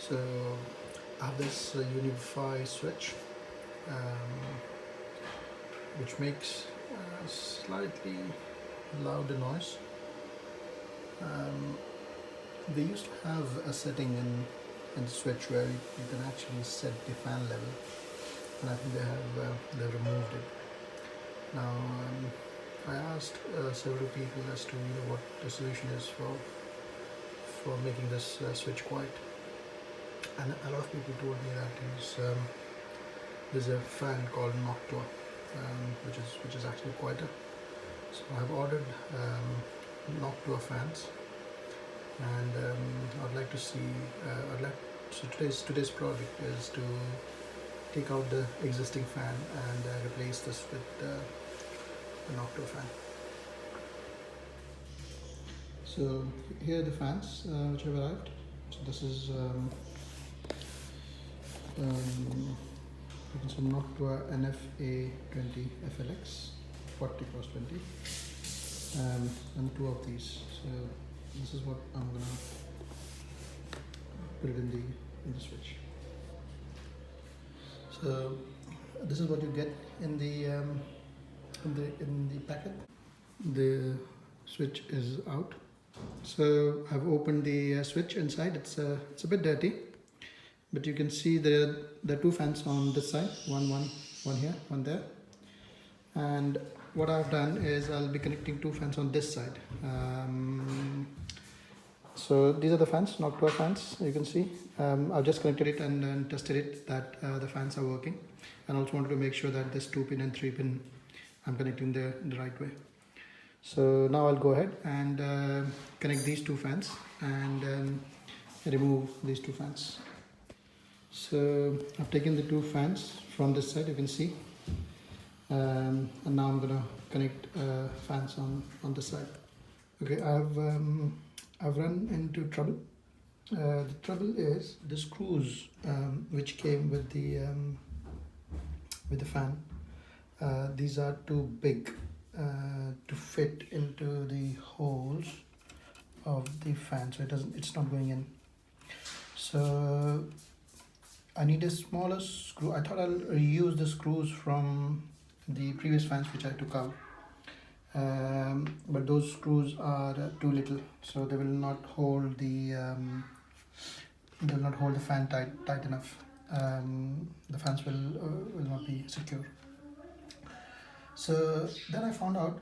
So I have this Unifi switch, um, which makes slightly louder noise. Um, they used to have a setting in the switch where you can actually set the fan level, and I think they've removed it now. I asked several people as to what the solution is for making this switch quiet, and a lot of people told me that there's a fan called Nactua, which is actually quieter. So I've ordered Nactua fans, and I'd like to see. So today's project is to take out the existing fan and replace this with the Nactua fan. So here are the fans which have arrived. So this is you can see Nactua NFA 20 FLX 40 cross 20, and two of these. So this is what I'm gonna put it in the switch. So this is what you get in the packet. The switch is out. So I've opened the switch inside. It's a bit dirty, but you can see there are two fans on this side, one here, one there. And what I've done is I'll be connecting two fans on this side. So these are the fans, Nactua fans, you can see. I've just connected it and tested it that the fans are working, and also wanted to make sure that this 2-pin and 3-pin I'm connecting the right way. So now I'll go ahead and connect these two fans and remove these two fans. So I've taken the two fans from this side, you can see, and now I'm gonna connect fans on this side. Okay, I've run into trouble. The trouble is the screws which came with the fan. These are too big to fit into the holes of the fan, so it's not going in. So I need a smaller screw. I thought I'll reuse the screws from the previous fans which I took out, but those screws are too little, so they will not hold the fan tight enough. The fans will not be secure. So then I found out,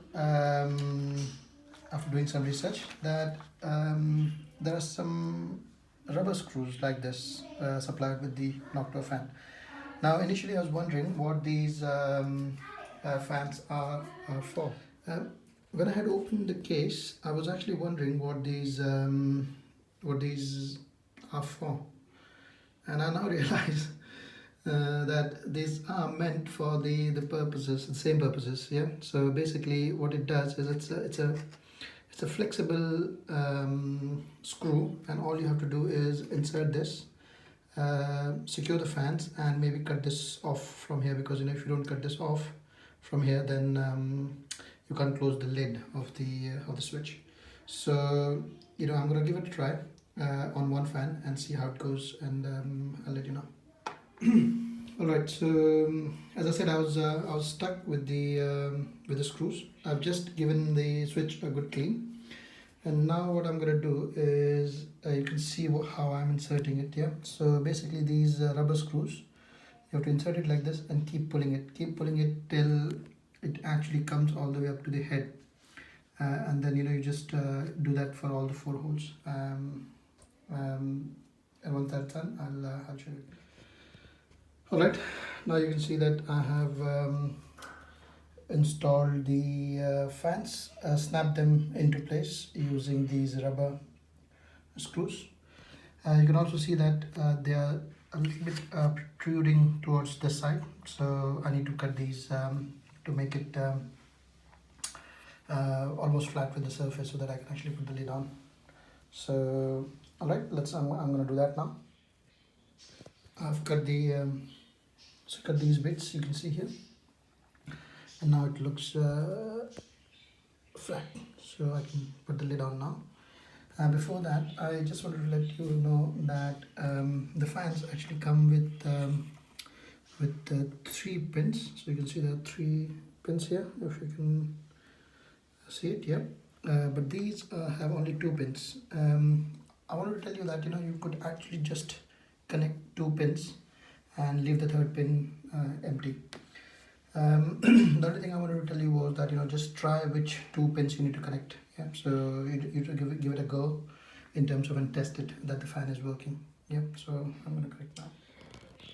after doing some research, that there are some rubber screws like this supplied with the Nactua fan. Now initially I was wondering what these fans are for. When I had opened the case, I was actually wondering what these are for, and I now realize that these are meant for the same purposes. Yeah. So basically, what it does is it's a flexible screw, and all you have to do is insert this, secure the fans, and maybe cut this off from here, because if you don't cut this off from here, then you can't close the lid of the switch. So I'm gonna give it a try on one fan and see how it goes, and I'll let you know. Alright, so as I said, I was stuck with the screws. I've just given the switch a good clean, and now what I'm gonna do is you can see how I'm inserting it. Yeah, so basically these rubber screws, you have to insert it like this and keep pulling it till it actually comes all the way up to the head, and then you just do that for all the 4 holes, and once that's done, I'll show you. Alright, now you can see that I have installed the fans, snapped them into place using these rubber screws. You can also see that they are a little bit protruding towards this side, so I need to cut these to make it almost flat with the surface, so that I can actually put the lid on. So alright, I'm gonna do that now. I've cut cut these bits, you can see here, and now it looks flat, so I can put the lid on now. Before that, I just wanted to let you know that the fans actually come with 3 pins. So you can see there are 3 pins here, if you can see it. Yeah. But these have only 2 pins. I wanted to tell you that you could actually just connect 2 pins and leave the third pin empty. The only thing I wanted to tell you was that just try which 2 pins you need to connect. Yeah, so you give it a go in terms of and test it that the fan is working. Yeah, so I'm gonna connect now.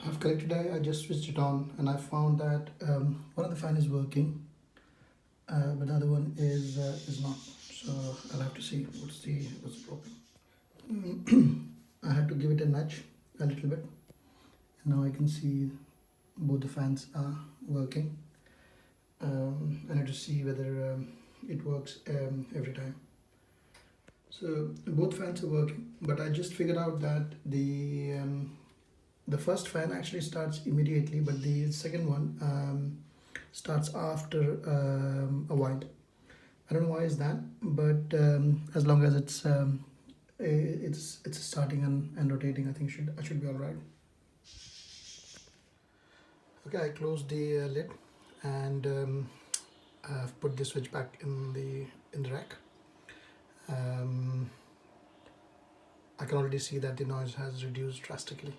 I've connected. I just switched it on and I found that one of the fan is working, but the other one is not. So I'll have to see what's the problem. I had to give it a nudge a little bit. And now I can see both the fans are working. I need to see whether it works every time. So both fans are working, but I just figured out that the first fan actually starts immediately, but the second one starts after a while. I don't know why is that, but as long as it's starting and rotating, I think I should be all right. Okay, I closed the lid and I've put the switch back in the rack. I can already see that the noise has reduced drastically.